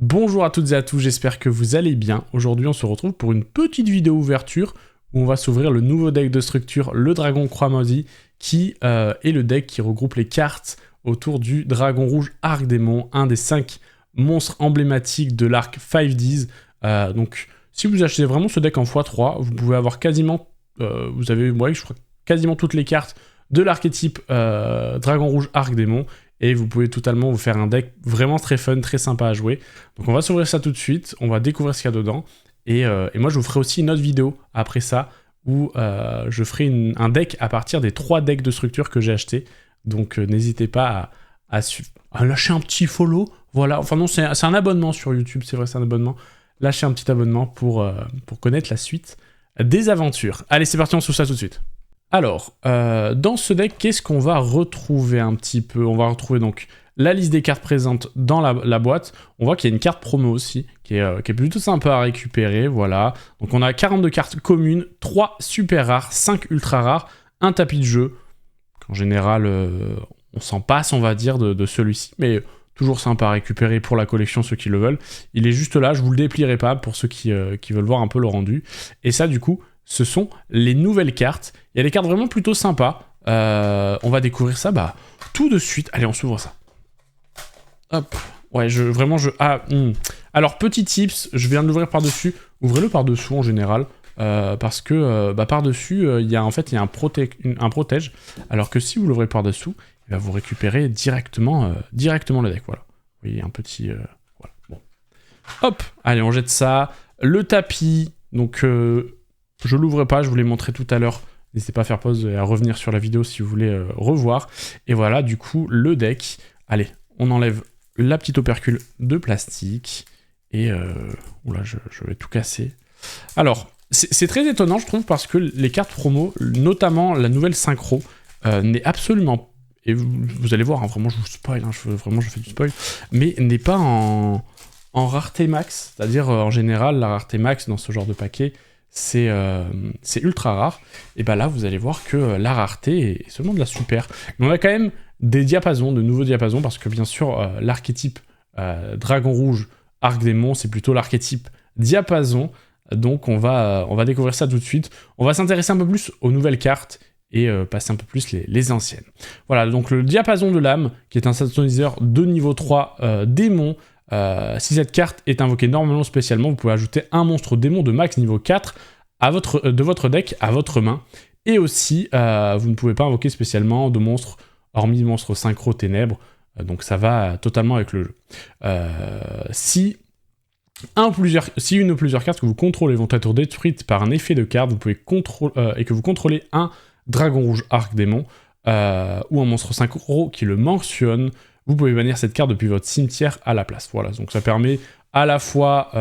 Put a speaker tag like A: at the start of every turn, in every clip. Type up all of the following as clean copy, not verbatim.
A: Bonjour à toutes et à tous, j'espère que vous allez bien. Aujourd'hui on se retrouve pour une petite vidéo ouverture où on va s'ouvrir le nouveau deck de structure, le Dragon Croix-Maudit, qui est le deck qui regroupe les cartes autour du Dragon Rouge Arc-Démon, un des 5 monstres emblématiques de l'arc 5Ds. Donc si vous achetez vraiment ce deck en x3, vous pouvez avoir quasiment, vous avez, ouais, je crois, quasiment toutes les cartes de l'archétype Dragon Rouge Arc-Démon. Et vous pouvez totalement vous faire un deck vraiment très fun, très sympa à jouer. Donc on va s'ouvrir ça tout de suite, on va découvrir ce qu'il y a dedans. Et moi je vous ferai aussi une autre vidéo après ça, où je ferai un deck à partir des 3 decks de structure que j'ai achetés. Donc n'hésitez pas à lâcher un petit follow. Voilà, enfin non, c'est un abonnement sur YouTube, c'est vrai, c'est un abonnement. Lâchez un petit abonnement pour connaître la suite des aventures. Allez, c'est parti, on s'ouvre ça tout de suite. Alors, dans ce deck, qu'est-ce qu'on va retrouver un petit peu? On va retrouver donc la liste des cartes présentes dans la boîte. On voit qu'il y a une carte promo aussi, qui est plutôt sympa à récupérer, voilà. Donc on a 42 cartes communes, 3 super rares, 5 ultra rares, un tapis de jeu. En général, on s'en passe, on va dire, de celui-ci, mais toujours sympa à récupérer pour la collection, ceux qui le veulent. Il est juste là, je vous le déplierai pas pour ceux qui veulent voir un peu le rendu. Et ça, du coup, ce sont les nouvelles cartes. Il y a des cartes vraiment plutôt sympas. On va découvrir ça tout de suite. Allez, on s'ouvre ça. Hop. Ouais, Alors, petit tips, je viens de l'ouvrir par-dessus. Ouvrez-le par-dessous en général. Parce que par-dessus, il y a un protège. Alors que si vous l'ouvrez par-dessous, il va vous récupérer directement le deck. Voilà. Vous voyez, un petit... voilà. Bon. Hop. Allez, on jette ça. Le tapis. Donc... je l'ouvre pas, je vous l'ai montré tout à l'heure. N'hésitez pas à faire pause et à revenir sur la vidéo si vous voulez revoir. Et voilà, du coup, le deck. Allez, on enlève la petite opercule de plastique. Et... oula, je vais tout casser. Alors, c'est très étonnant, je trouve, parce que les cartes promo, notamment la nouvelle synchro, n'est absolument... Et vous allez voir, hein, vraiment, je vous spoil. Hein, je fais du spoil. Mais n'est pas en rareté max. C'est-à-dire, en général, la rareté max dans ce genre de paquet... c'est ultra rare, et là vous allez voir que la rareté est seulement de la super. Mais on a quand même des diapasons, de nouveaux diapasons, parce que bien sûr l'archétype Dragon Rouge Arc-Démon, c'est plutôt l'archétype diapason, donc on va découvrir ça tout de suite. On va s'intéresser un peu plus aux nouvelles cartes, et passer un peu plus les anciennes. Voilà, donc le diapason de l'âme, qui est un synthoniseur de niveau 3 démon. Si cette carte est invoquée normalement spécialement, vous pouvez ajouter un monstre démon de max niveau 4 de votre deck à votre main. Et aussi, vous ne pouvez pas invoquer spécialement de monstres, hormis monstres synchro ténèbres. Donc ça va totalement avec le jeu. Si une ou plusieurs cartes que vous contrôlez vont être détruites par un effet de carte, vous pouvez et que vous contrôlez un Dragon Rouge Arc-Démon ou un monstre synchro qui le mentionne, vous pouvez bannir cette carte depuis votre cimetière à la place. Voilà, donc ça permet à la fois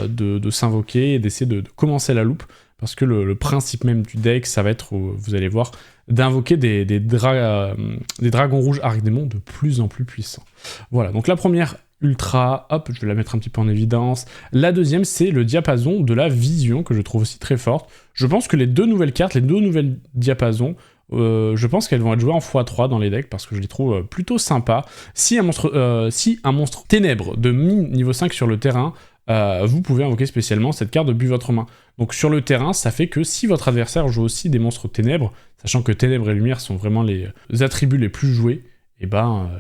A: de s'invoquer et d'essayer de commencer la loupe, parce que le principe même du deck, ça va être, vous allez voir, d'invoquer des dragons rouges Arc-Démon de plus en plus puissants. Voilà, donc la première ultra, hop, je vais la mettre un petit peu en évidence. La deuxième, c'est le diapason de la vision, que je trouve aussi très forte. Je pense que les deux nouvelles cartes, les deux nouvelles diapasons, je pense qu'elles vont être jouées en x3 dans les decks, parce que je les trouve plutôt sympas. Si un monstre ténèbre de mine niveau 5 sur le terrain, vous pouvez invoquer spécialement cette carte depuis votre main. Donc sur le terrain, ça fait que si votre adversaire joue aussi des monstres ténèbres, sachant que ténèbres et lumière sont vraiment les attributs les plus joués, et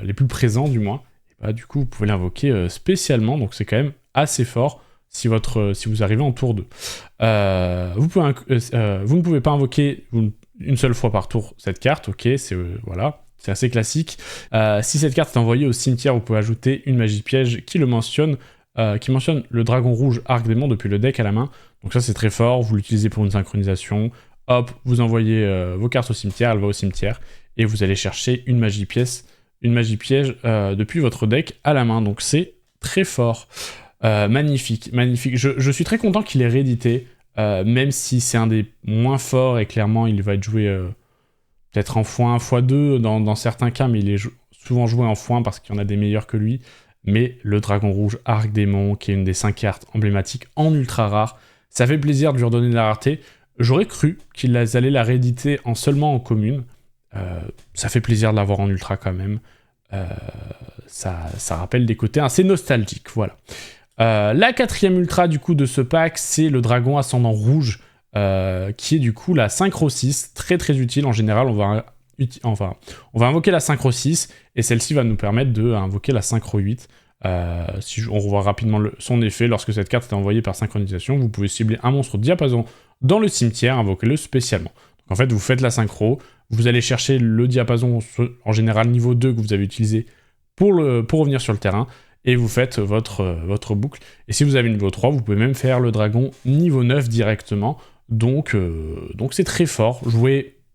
A: les plus présents du moins, du coup vous pouvez l'invoquer spécialement, donc c'est quand même assez fort si vous arrivez en tour 2. Vous ne pouvez pas invoquer une seule fois par tour cette carte, ok, voilà, c'est assez classique. Si cette carte est envoyée au cimetière, vous pouvez ajouter une magie piège qui mentionne le Dragon Rouge Arc-Démon depuis le deck à la main. Donc ça c'est très fort, vous l'utilisez pour une synchronisation, hop, vous envoyez vos cartes au cimetière, elle va au cimetière, et vous allez chercher une magie piège depuis votre deck à la main. Donc c'est très fort. Magnifique. Je suis très content qu'il ait réédité, même si c'est un des moins forts, et clairement il va être joué peut-être en x1, x2 dans certains cas, mais il est souvent joué en x1 parce qu'il y en a des meilleurs que lui. Mais le Dragon Rouge Arc-Démon, qui est une des 5 cartes emblématiques en ultra rare, ça fait plaisir de lui redonner de la rareté. J'aurais cru qu'ils allaient la rééditer seulement en commune. Ça fait plaisir de l'avoir en ultra quand même. Ça rappelle des côtés assez nostalgiques, voilà. La quatrième ultra du coup de ce pack, c'est le dragon ascendant rouge, qui est du coup la synchro 6, très très utile. En général, on va invoquer la synchro 6, et celle-ci va nous permettre d'invoquer la synchro 8. On revoit rapidement son effet, lorsque cette carte est envoyée par synchronisation, vous pouvez cibler un monstre diapason dans le cimetière, invoquez-le spécialement. Donc en fait, vous faites la synchro, vous allez chercher le diapason, en général niveau 2 que vous avez utilisé pour revenir sur le terrain, et vous faites votre boucle. Et si vous avez niveau 3, vous pouvez même faire le dragon niveau 9 directement. Donc c'est très fort.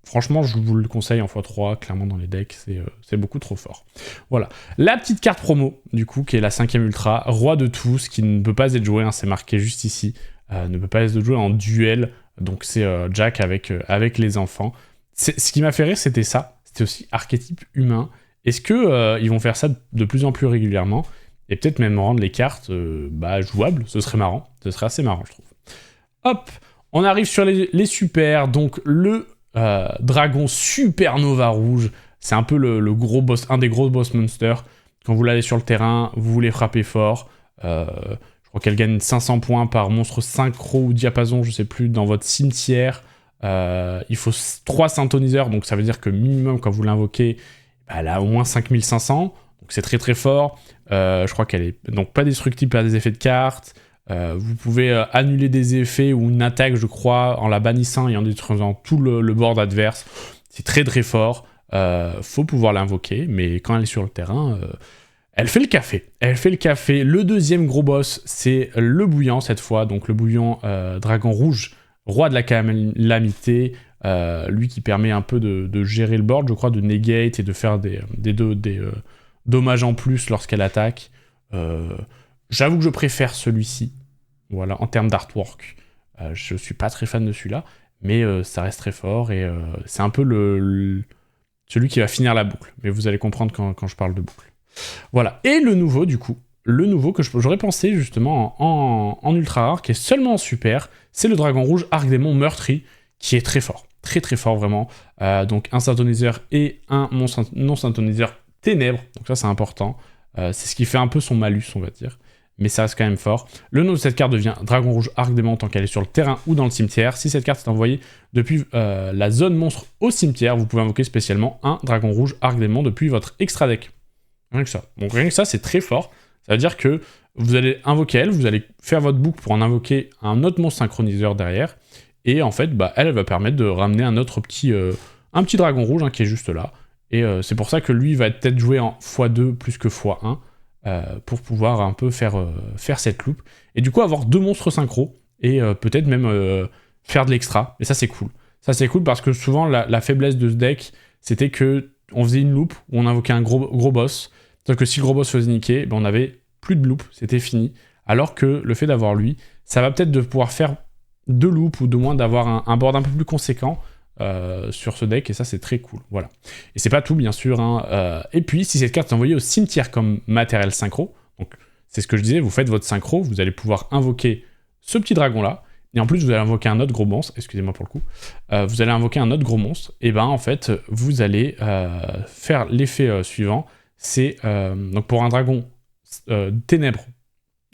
A: Franchement, je vous le conseille en x3, clairement dans les decks, c'est beaucoup trop fort. Voilà. La petite carte promo, du coup, qui est la 5ème ultra, roi de tous, qui ne peut pas être joué, hein, c'est marqué juste ici, ne peut pas être joué en duel, donc c'est Jack avec les enfants. Ce qui m'a fait rire, c'était ça, c'était aussi archétype humain. Est-ce que ils vont faire ça de plus en plus régulièrement, et peut-être même rendre les cartes jouables? Ce serait marrant, ce serait assez marrant, je trouve. Hop, on arrive sur les super, donc le dragon supernova rouge, c'est un peu le gros boss, un des gros boss monsters. Quand vous l'avez sur le terrain, vous voulez frapper fort. Je crois qu'elle gagne 500 points par monstre synchro ou diapason, je sais plus, dans votre cimetière. Il faut 3 synthoniseurs, donc ça veut dire que minimum quand vous l'invoquez, elle a au moins 5500, donc c'est très très fort. Je crois qu'elle est donc pas destructible par des effets de cartes. Vous pouvez annuler des effets ou une attaque, je crois, en la bannissant et en détruisant tout le board adverse. C'est très très fort. Faut pouvoir l'invoquer, mais quand elle est sur le terrain, elle fait le café. Elle fait le café. Le deuxième gros boss, c'est le bouillant cette fois. Donc le bouillant dragon rouge, roi de la calamité. Lui qui permet un peu de gérer le board, je crois, de negate et de faire des dommages en plus lorsqu'elle attaque. J'avoue que je préfère celui-ci, voilà, en termes d'artwork. Je suis pas très fan de celui-là, mais ça reste très fort, et c'est un peu celui qui va finir la boucle. Mais vous allez comprendre quand je parle de boucle. Voilà, et le nouveau, du coup, que j'aurais pensé justement en ultra rare, qui est seulement en super, c'est le dragon rouge arc démon meurtri, qui est très fort. Très très fort, vraiment. Donc un synthoniseur et un non-synthoniseur ténèbres, donc ça c'est important. C'est ce qui fait un peu son malus, on va dire. Mais ça reste quand même fort. Le nom de cette carte devient Dragon Rouge Arc Démon tant qu'elle est sur le terrain ou dans le cimetière. Si cette carte est envoyée depuis la zone monstre au cimetière, vous pouvez invoquer spécialement un Dragon Rouge Arc Démon depuis votre extra deck. Rien que ça. Donc rien que ça, c'est très fort. Ça veut dire que vous allez invoquer elle, vous allez faire votre boucle pour en invoquer un autre monstre synchroniseur derrière. Et en fait, elle va permettre de ramener un petit Dragon Rouge, hein, qui est juste là. Et c'est pour ça que lui va peut-être joué en x2 plus que x1. Pour pouvoir un peu faire cette loupe. Et du coup, avoir 2 monstres synchro, et peut-être même faire de l'extra. Et ça, c'est cool. Ça, c'est cool parce que souvent, la faiblesse de ce deck, c'était que on faisait une loupe où on invoquait un gros boss. C'est-à-dire que si le gros boss faisait niquer, on avait plus de loupe, c'était fini. Alors que le fait d'avoir lui, ça va peut-être de pouvoir faire 2 loupes, ou de moins d'avoir un board un peu plus conséquent sur ce deck, et ça c'est très cool, voilà. Et c'est pas tout, bien sûr, hein. Et puis si cette carte est envoyée au cimetière comme matériel synchro, donc c'est ce que je disais, vous faites votre synchro, vous allez pouvoir invoquer ce petit dragon là, et en plus vous allez invoquer un autre gros monstre, excusez-moi pour le coup, vous allez invoquer un autre gros monstre, et en fait vous allez faire l'effet suivant, c'est donc pour un dragon ténèbres,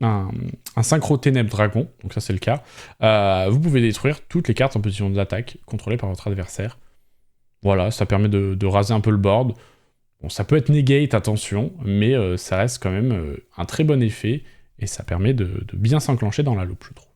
A: un synchro ténèbres dragon, donc ça c'est le cas, vous pouvez détruire toutes les cartes en position d'attaque contrôlées par votre adversaire. Voilà, ça permet de raser un peu le board. Bon, ça peut être negate, attention, mais ça reste quand même un très bon effet, et ça permet de bien s'enclencher dans la loupe, je trouve.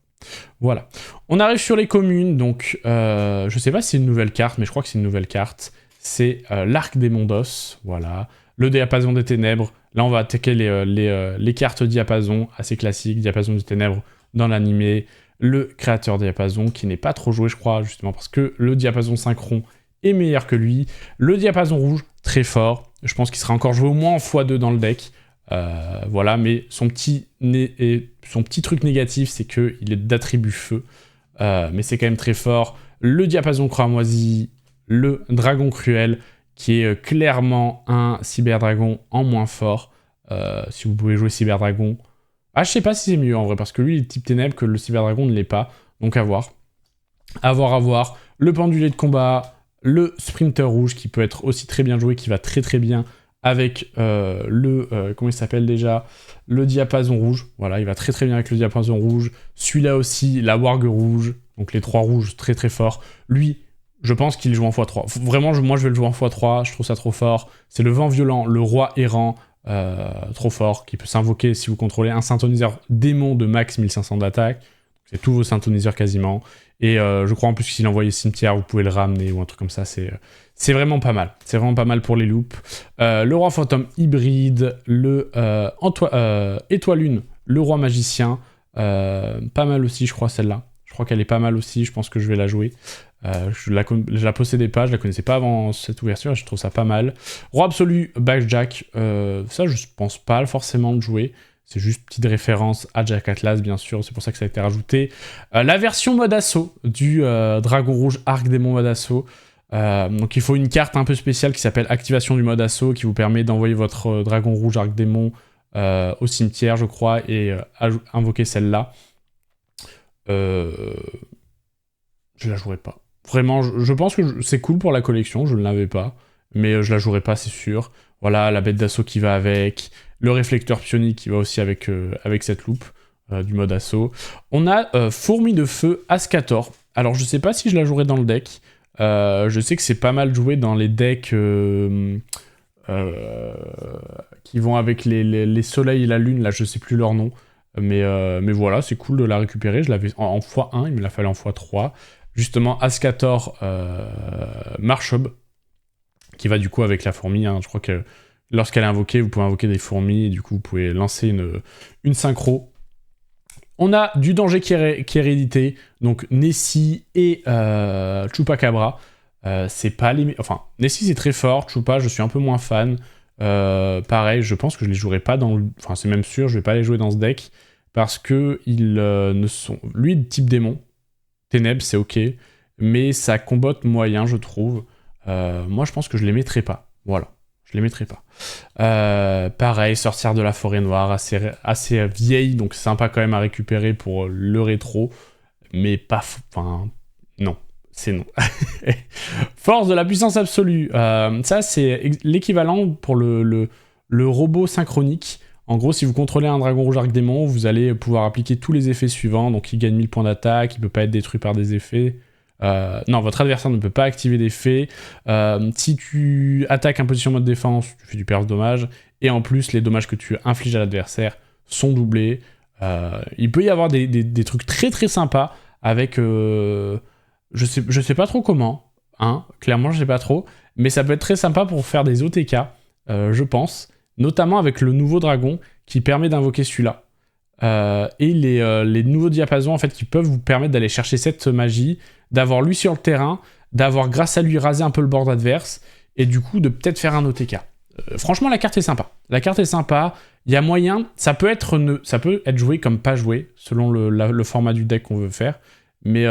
A: Voilà. On arrive sur les communes, donc je sais pas si c'est une nouvelle carte, mais je crois que c'est une nouvelle carte. C'est l'arc des Mondos, voilà. Le diapason des ténèbres. Là, on va attaquer les cartes diapason, assez classiques, diapason des ténèbres dans l'animé. Le créateur diapason, qui n'est pas trop joué, je crois, justement, parce que le diapason synchron est meilleur que lui. Le diapason rouge, très fort. Je pense qu'il sera encore joué au moins en x2 dans le deck. Voilà, mais son petit truc négatif, c'est qu'il est d'attribut feu. Mais c'est quand même très fort. Le diapason cramoisi, le dragon cruel, qui est clairement un cyberdragon en moins fort. Si vous pouvez jouer cyberdragon. Ah, je sais pas si c'est mieux en vrai, parce que lui, il est type ténèbres, que le cyberdragon ne l'est pas. Donc à voir. À voir. Le pendulé de combat, le sprinter rouge, qui peut être aussi très bien joué, qui va très très bien avec comment il s'appelle déjà, le diapason rouge. Voilà, il va très très bien avec le diapason rouge. Celui-là aussi, la warg rouge, donc les 3 rouges très très forts. Lui, je pense qu'il joue en x3. Vraiment, moi je vais le jouer en x3, je trouve ça trop fort. C'est le vent violent, le roi errant, trop fort, qui peut s'invoquer si vous contrôlez un synthoniseur démon de max 1500 d'attaque. C'est tous vos synthoniseurs quasiment. Et je crois en plus que s'il envoie cimetière, vous pouvez le ramener ou un truc comme ça. C'est vraiment pas mal. C'est vraiment pas mal pour les loops. Le roi fantôme hybride, le étoile lune, le roi magicien. Pas mal aussi, je crois, celle-là. Je crois qu'elle est pas mal aussi. Je pense que je vais la jouer. Je la possédais pas, je la connaissais pas avant cette ouverture. Et je trouve ça pas mal. Roi absolu, Backjack. Ça, je pense pas forcément de jouer. C'est juste petite référence à Jack Atlas, bien sûr, c'est pour ça que ça a été rajouté. La version mode assaut du Dragon Rouge Arc Démon mode assaut. Donc il faut une carte un peu spéciale qui s'appelle Activation du mode assaut, qui vous permet d'envoyer votre Dragon Rouge Arc Démon au cimetière, je crois, et invoquer celle-là. Je la jouerai pas. Vraiment, je pense que c'est cool pour la collection, je ne l'avais pas, mais je la jouerai pas, c'est sûr. Voilà, la bête d'assaut qui va avec, le réflecteur psionique qui va aussi avec cette loupe du mode assaut. On a Fourmi de Feu Ascator. Alors, je sais pas si je la jouerai dans le deck. Je sais que c'est pas mal joué dans les decks qui vont avec les soleils et la lune, là, je sais plus leur nom. Mais voilà, c'est cool de la récupérer. Je l'avais en x1, il me l'a fallu en x3. Justement, Ascator Marshob, qui va du coup avec la fourmi. Hein. Je crois que lorsqu'elle est invoquée, vous pouvez invoquer des fourmis, et du coup, vous pouvez lancer une synchro. On a du danger qui est hérédité, donc Nessie et Chupacabra. C'est pas les... Enfin, Nessie, c'est très fort. Chupa, je suis un peu moins fan. Pareil, je pense que je les jouerai pas dans le... Enfin, c'est même sûr, je vais pas les jouer dans ce deck, parce que ils ne sont... Lui, de type démon. Ténèbres, c'est ok, mais ça combotte moyen, je trouve. Moi, je pense que je les mettrai pas. Voilà, je les mettrai pas. Pareil, sorcière de la forêt noire, assez vieille, donc sympa quand même à récupérer pour le rétro, mais pas... Enfin, non. C'est non. Force de la puissance absolue. Ça, c'est l'équivalent pour le robot synchronique. En gros, si vous contrôlez un dragon rouge arc démon, vous allez pouvoir appliquer tous les effets suivants. Donc, il gagne 1000 points d'attaque, il ne peut pas être détruit par des effets. Non, votre adversaire ne peut pas activer d'effets. Si tu attaques en position mode défense, tu fais du perce dommage. Et en plus, les dommages que tu infliges à l'adversaire sont doublés. Il peut y avoir des trucs très très sympas avec... je sais pas trop comment, hein, clairement je sais pas trop, mais ça peut être très sympa pour faire des OTK, je pense. Notamment avec le nouveau dragon qui permet d'invoquer celui-là. Et les nouveaux diapasons en fait qui peuvent vous permettre d'aller chercher cette magie, d'avoir lui sur le terrain, d'avoir grâce à lui rasé un peu le board adverse, et du coup de peut-être faire un OTK. Franchement la carte est sympa. La carte est sympa, il y a moyen, ça peut être joué comme pas joué, selon le format du deck qu'on veut faire, mais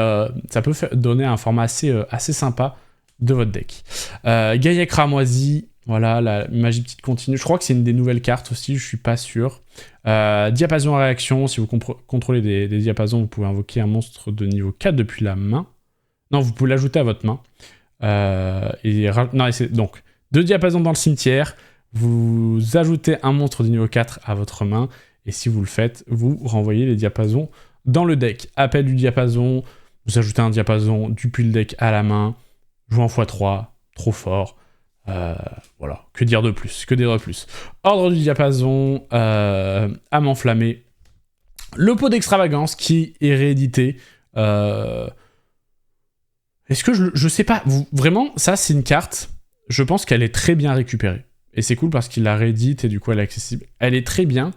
A: ça peut donner un format assez sympa de votre deck. Gaillac Cramoisi. Voilà, la magie petite continue. Je crois que c'est une des nouvelles cartes aussi, je suis pas sûr. Diapason à réaction, si vous contrôlez des diapasons, vous pouvez invoquer un monstre de niveau 4 depuis la main. Non, vous pouvez l'ajouter à votre main. Donc, 2 diapasons dans le cimetière, vous ajoutez un monstre de niveau 4 à votre main, et si vous le faites, vous renvoyez les diapasons dans le deck. Appel du diapason, vous ajoutez un diapason depuis le deck à la main, jouez en x3, trop fort. Voilà, que dire de plus, Ordre du diapason, âme enflammée, le pot d'extravagance qui est réédité. Est-ce que je sais pas, vraiment, ça c'est une carte, je pense qu'elle est très bien récupérée. Et c'est cool parce qu'il la réédite et du coup elle est accessible. Elle est très bien,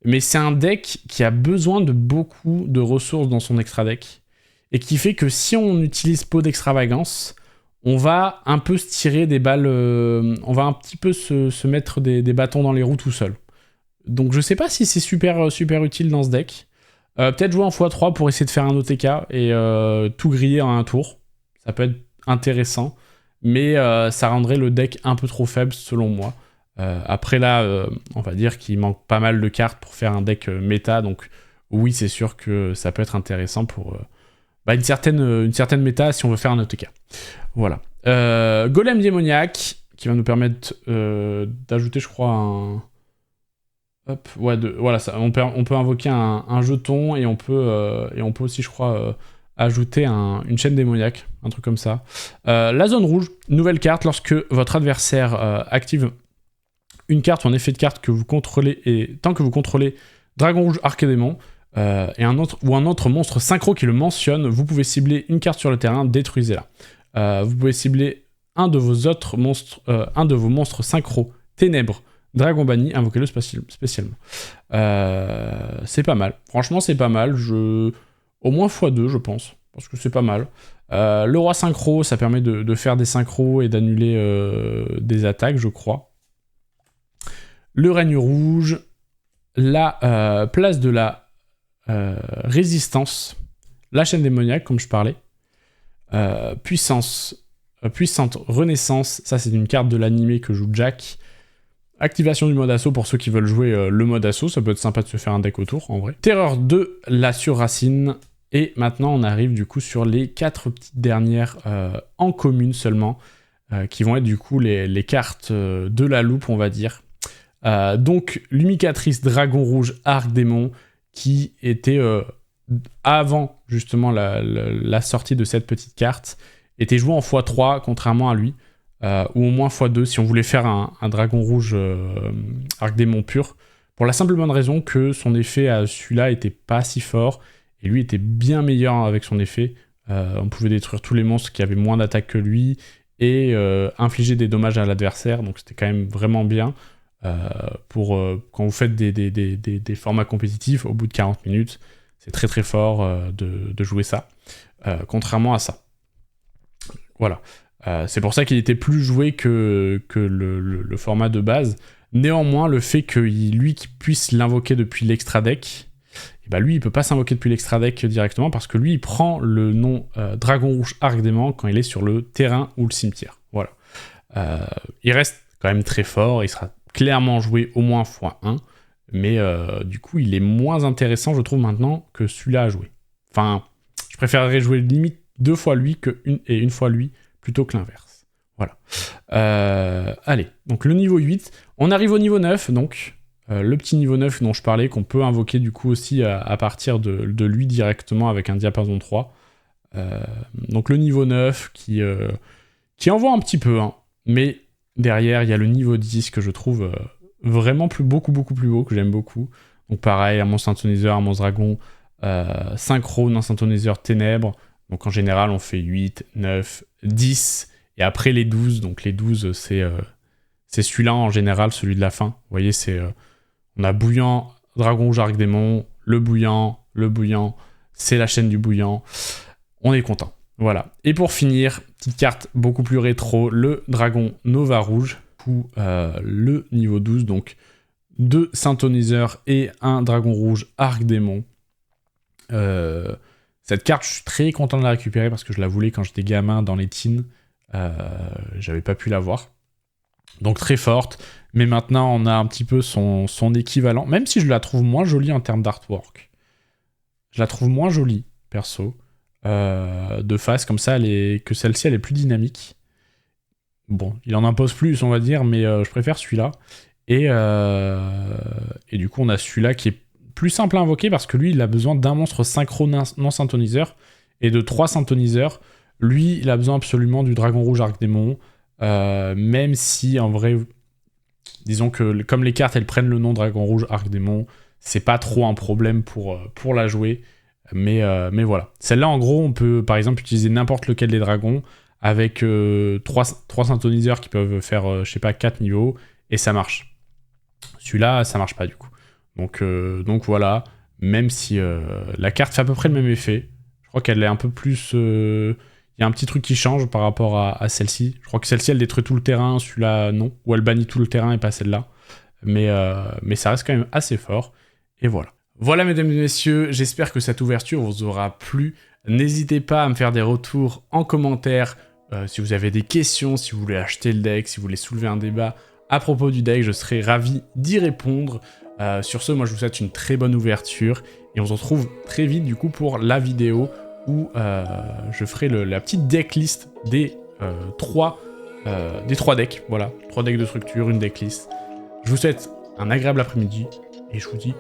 A: mais c'est un deck qui a besoin de beaucoup de ressources dans son extra deck. Et qui fait que si on utilise pot d'extravagance, on va un peu se tirer des balles, on va un petit peu se mettre des bâtons dans les roues tout seul. Donc je sais pas si c'est super utile dans ce deck. Peut-être jouer en x3 pour essayer de faire un OTK et tout griller en un tour. Ça peut être intéressant, mais ça rendrait le deck un peu trop faible selon moi. Après là, on va dire qu'il manque pas mal de cartes pour faire un deck méta, donc oui c'est sûr que ça peut être intéressant pour... une certaine méta si on veut faire un OTK. Voilà. Golem démoniaque, qui va nous permettre d'ajouter, je crois, un... Hop, ouais, voilà, ça, on peut invoquer un jeton et on peut aussi, je crois, ajouter une chaîne démoniaque, un truc comme ça. La zone rouge, nouvelle carte, lorsque votre adversaire active une carte ou un effet de carte que vous contrôlez, et tant que vous contrôlez Dragon Rouge, Archédémon, et un autre monstre synchro qui le mentionne, vous pouvez cibler une carte sur le terrain, détruisez-la. Vous pouvez cibler un de vos monstres synchro, Ténèbres, Dragon banni, invoquez-le spécialement. C'est pas mal. Franchement, c'est pas mal. Au moins x2, je pense. Parce que c'est pas mal. Le roi synchro, ça permet de faire des synchros et d'annuler des attaques, je crois. Le règne rouge. La place de la résistance. La chaîne démoniaque, comme je parlais. Puissante renaissance. Ça, c'est une carte de l'animé que joue Jack. Activation du mode assaut pour ceux qui veulent jouer le mode assaut, ça peut être sympa de se faire un deck autour en vrai. Terreur 2, la surracine. Et maintenant on arrive du coup sur les 4 petites dernières en commune seulement, qui vont être du coup les cartes de la loupe on va dire. Donc l'humicatrice Dragon Rouge Archédémon qui était avant justement la sortie de cette petite carte, était jouée en x3 contrairement à lui. Ou au moins x2 si on voulait faire un Dragon Rouge Archédémon pur, pour la simple bonne raison que son effet à celui-là était pas si fort, et lui était bien meilleur avec son effet. On pouvait détruire tous les monstres qui avaient moins d'attaque que lui, et infliger des dommages à l'adversaire, donc c'était quand même vraiment bien, pour quand vous faites des formats compétitifs, au bout de 40 minutes, c'est très très fort de jouer ça, contrairement à ça. Voilà. C'est pour ça qu'il était plus joué que le format de base. Néanmoins, le fait que lui qui puisse l'invoquer depuis l'extra deck, et bah lui il peut pas s'invoquer depuis l'extra deck directement parce que lui il prend le nom Dragon Rouge Archédémon quand il est sur le terrain ou le cimetière. Voilà. Il reste quand même très fort, il sera clairement joué au moins x1, mais du coup il est moins intéressant je trouve maintenant que celui-là à jouer. Enfin, je préférerais jouer limite 2 fois lui et une fois lui, plutôt que l'inverse. Voilà. Allez, donc le niveau 8. On arrive au niveau 9, donc le petit niveau 9 dont je parlais, qu'on peut invoquer du coup aussi à partir de lui directement avec un diapason 3. Donc le niveau 9 qui envoie un petit peu, hein, mais derrière il y a le niveau 10 que je trouve vraiment beaucoup plus beau, que j'aime beaucoup. Donc pareil, un monstre synthoniseur, un monstre dragon, synchrone, un synthoniseur ténèbres. Donc en général, on fait 8, 9, 10, et après les 12. Donc les 12, c'est celui-là en général, celui de la fin. Vous voyez, on a bouillant, Dragon Rouge Archédémon, le bouillant, c'est la chaîne du bouillant. On est content. Voilà. Et pour finir, petite carte beaucoup plus rétro, le Dragon Nova Rouge, ou le niveau 12, donc 2 synthoniseurs et un Dragon Rouge Archédémon. Cette carte, je suis très content de la récupérer parce que je la voulais quand j'étais gamin dans les teens. J'avais pas pu l'avoir. Donc très forte. Mais maintenant, on a un petit peu son équivalent. Même si je la trouve moins jolie en termes d'artwork. Je la trouve moins jolie, perso. De face, comme ça, que celle-ci, elle est plus dynamique. Bon, il en impose plus, on va dire, mais je préfère celui-là. Et du coup, on a celui-là qui est plus simple à invoquer parce que lui, il a besoin d'un monstre synchro non synthoniseur et de 3 synthoniseurs. Lui, il a besoin absolument du Dragon Rouge Archédémon, même si, en vrai, disons que comme les cartes, elles prennent le nom Dragon Rouge Archédémon, c'est pas trop un problème pour la jouer. Mais voilà. Celle-là, en gros, on peut, par exemple, utiliser n'importe lequel des dragons avec 3 synthoniseurs qui peuvent faire, je sais pas, 4 niveaux, et ça marche. Celui-là, ça marche pas, du coup. Donc voilà, même si la carte fait à peu près le même effet. Je crois qu'elle est un peu plus... Il y a un petit truc qui change par rapport à celle-ci. Je crois que celle-ci, elle détruit tout le terrain, celui-là, non. Ou elle bannit tout le terrain et pas celle-là. Mais ça reste quand même assez fort. Et voilà. Voilà, mesdames et messieurs, j'espère que cette ouverture vous aura plu. N'hésitez pas à me faire des retours en commentaire. Si vous avez des questions, si vous voulez acheter le deck, si vous voulez soulever un débat à propos du deck, je serai ravi d'y répondre. Sur ce, moi je vous souhaite une très bonne ouverture et on se retrouve très vite du coup pour la vidéo où je ferai la petite decklist des 3 des 3 decks, voilà, 3 decks de structure, une decklist. Je vous souhaite un agréable après-midi, et je vous dis